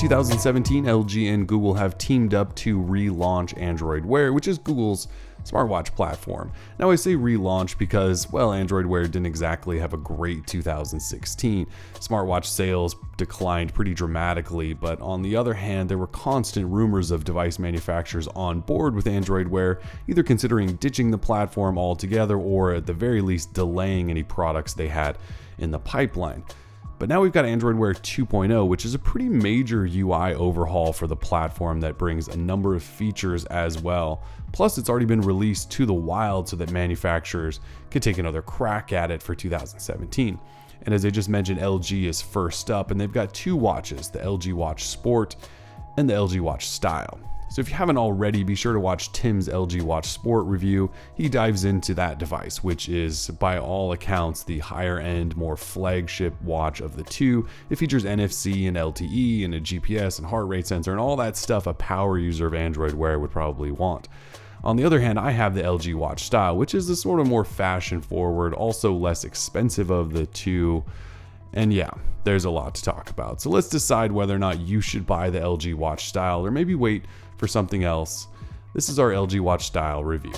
2017, LG and Google have teamed up to relaunch Android Wear, which is Google's smartwatch platform. Now I say relaunch because, well, Android Wear didn't exactly have a great 2016. Smartwatch sales declined pretty dramatically, but on the other hand, there were constant rumors of device manufacturers on board with Android Wear, either considering ditching the platform altogether or at the very least delaying any products they had in the pipeline. But now we've got Android Wear 2.0, which is a pretty major UI overhaul for the platform that brings a number of features as well. Plus, it's already been released to the wild so that manufacturers can take another crack at it for 2017. And as I just mentioned, LG is first up, and they've got two watches, the LG Watch Sport and the LG Watch Style. So if you haven't already, be sure to watch Tim's LG Watch Sport review. He dives into that device, which is by all accounts the higher end, more flagship watch of the two. It features NFC and LTE and a GPS and heart rate sensor and all that stuff a power user of Android Wear would probably want. On the other hand, I have the LG Watch Style, which is the sort of more fashion forward, also less expensive of the two. And yeah, there's a lot to talk about. So let's decide whether or not you should buy the LG Watch Style or maybe wait for something else. This is our LG Watch Style review.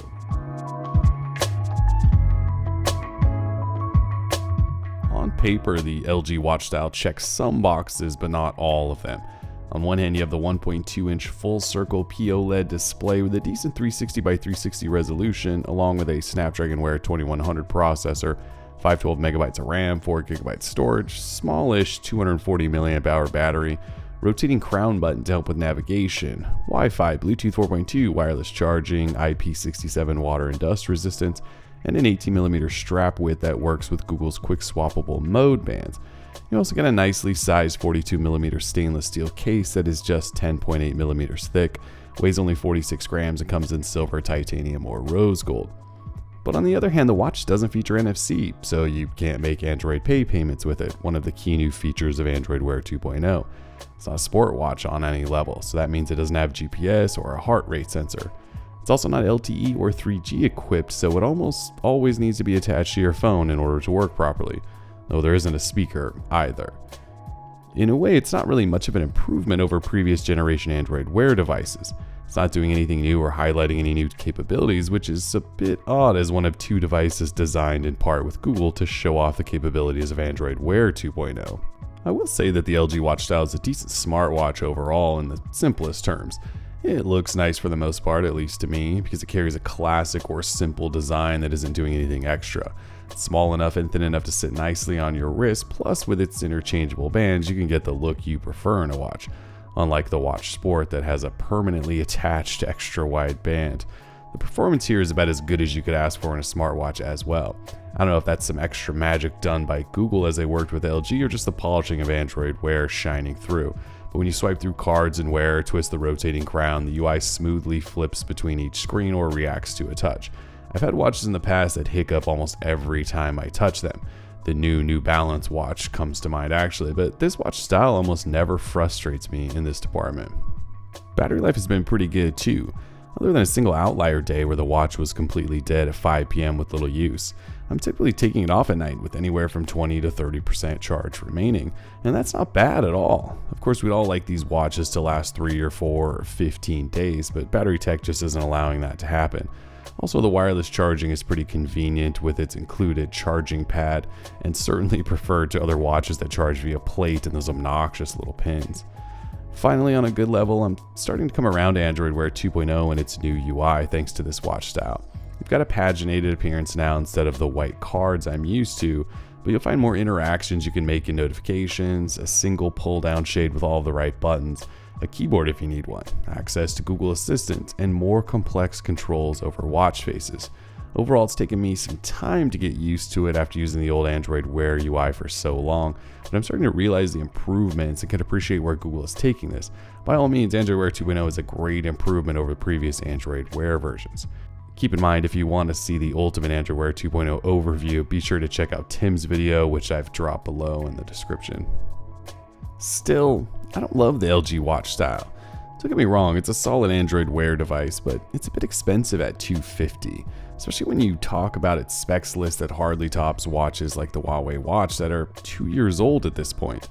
On paper, the LG Watch Style checks some boxes, but not all of them. On one hand, you have the 1.2-inch full-circle POLED display with a decent 360 by 360 resolution, along with a Snapdragon Wear 2100 processor, 512 megabytes of RAM, 4 gigabytes storage, smallish 240 milliamp hour battery, rotating crown button to help with navigation, Wi-Fi, Bluetooth 4.2, wireless charging, IP67 water and dust resistance, and an 18mm strap width that works with Google's quick swappable mode bands. You also get a nicely sized 42mm stainless steel case that is just 10.8mm thick, weighs only 46 grams, and comes in silver, titanium, or rose gold. But on the other hand, the watch doesn't feature NFC, so you can't make Android Pay payments with it, one of the key new features of Android Wear 2.0. It's not a sport watch on any level, so that means it doesn't have GPS or a heart rate sensor. It's also not LTE or 3G equipped, so it almost always needs to be attached to your phone in order to work properly, though there isn't a speaker either. In a way, it's not really much of an improvement over previous generation Android Wear devices. It's not doing anything new or highlighting any new capabilities, which is a bit odd as one of two devices designed in part with Google to show off the capabilities of Android Wear 2.0. I will say that the LG Watch Style is a decent smartwatch overall in the simplest terms. It looks nice for the most part, at least to me, because it carries a classic or simple design that isn't doing anything extra. It's small enough and thin enough to sit nicely on your wrist, plus with its interchangeable bands, you can get the look you prefer in a watch, unlike the Watch Sport that has a permanently attached extra wide band. The performance here is about as good as you could ask for in a smartwatch as well. I don't know if that's some extra magic done by Google as they worked with LG or just the polishing of Android Wear shining through. But when you swipe through cards and Wear, twist the rotating crown, the UI smoothly flips between each screen or reacts to a touch. I've had watches in the past that hiccup almost every time I touch them. The New Balance watch comes to mind actually, but this watch style almost never frustrates me in this department. Battery life has been pretty good too, other than a single outlier day where the watch was completely dead at 5 p.m. with little use. I'm typically taking it off at night with anywhere from 20 to 30% charge remaining, and that's not bad at all. Of course, we'd all like these watches to last 3 or 4 or 15 days, but battery tech just isn't allowing that to happen. Also, the wireless charging is pretty convenient with its included charging pad, and certainly preferred to other watches that charge via plate and those obnoxious little pins. Finally, on a good level, I'm starting to come around to Android Wear 2.0 and its new UI thanks to this watch style. You've got a paginated appearance now instead of the white cards I'm used to, but you'll find more interactions you can make in notifications, a single pull-down shade with all of the right buttons, a keyboard if you need one, access to Google Assistant, and more complex controls over watch faces. Overall, it's taken me some time to get used to it after using the old Android Wear UI for so long, but I'm starting to realize the improvements and can appreciate where Google is taking this. By all means, Android Wear 2.0 is a great improvement over the previous Android Wear versions. Keep in mind, if you want to see the ultimate Android Wear 2.0 overview, be sure to check out Tim's video, which I've dropped below in the description. Still, I don't love the LG watch style. Don't get me wrong, it's a solid Android Wear device, but it's a bit expensive at $250, especially when you talk about its specs list that hardly tops watches like the Huawei watch that are 2 years old at this point.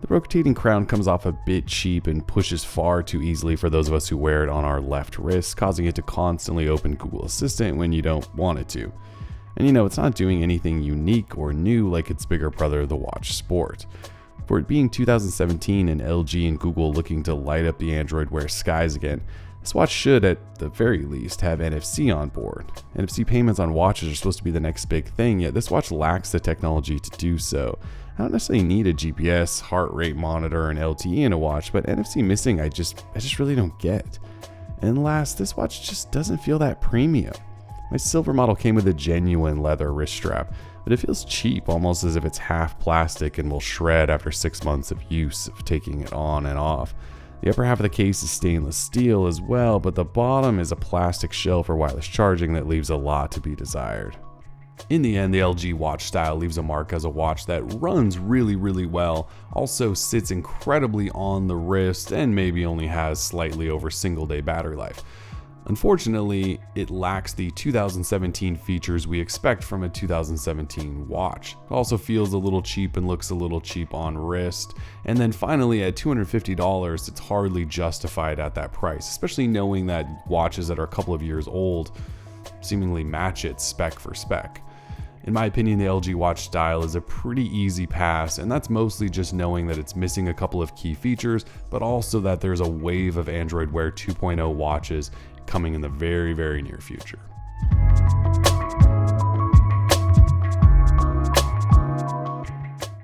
The rotating crown comes off a bit cheap and pushes far too easily for those of us who wear it on our left wrist, causing it to constantly open Google Assistant when you don't want it to. And it's not doing anything unique or new like its bigger brother, the Watch Sport. For it being 2017 and LG and Google looking to light up the Android Wear skies again, this watch should, at the very least, have NFC on board. NFC payments on watches are supposed to be the next big thing, yet this watch lacks the technology to do so. I don't necessarily need a GPS, heart rate monitor, and LTE in a watch, but NFC missing I just really don't get. And last, this watch just doesn't feel that premium. My silver model came with a genuine leather wrist strap, but it feels cheap, almost as if it's half plastic and will shred after 6 months of use of taking it on and off. The upper half of the case is stainless steel as well, but the bottom is a plastic shell for wireless charging that leaves a lot to be desired. In the end, the LG watch style leaves a mark as a watch that runs really well, also sits incredibly on the wrist, and maybe only has slightly over single-day battery life. Unfortunately, it lacks the 2017 features we expect from a 2017 watch. It also feels a little cheap and looks a little cheap on wrist. And then finally, at $250, it's hardly justified at that price, especially knowing that watches that are a couple of years old seemingly match it spec for spec. In my opinion, the LG watch style is a pretty easy pass, and that's mostly just knowing that it's missing a couple of key features, but also that there's a wave of Android Wear 2.0 watches coming in the very near future.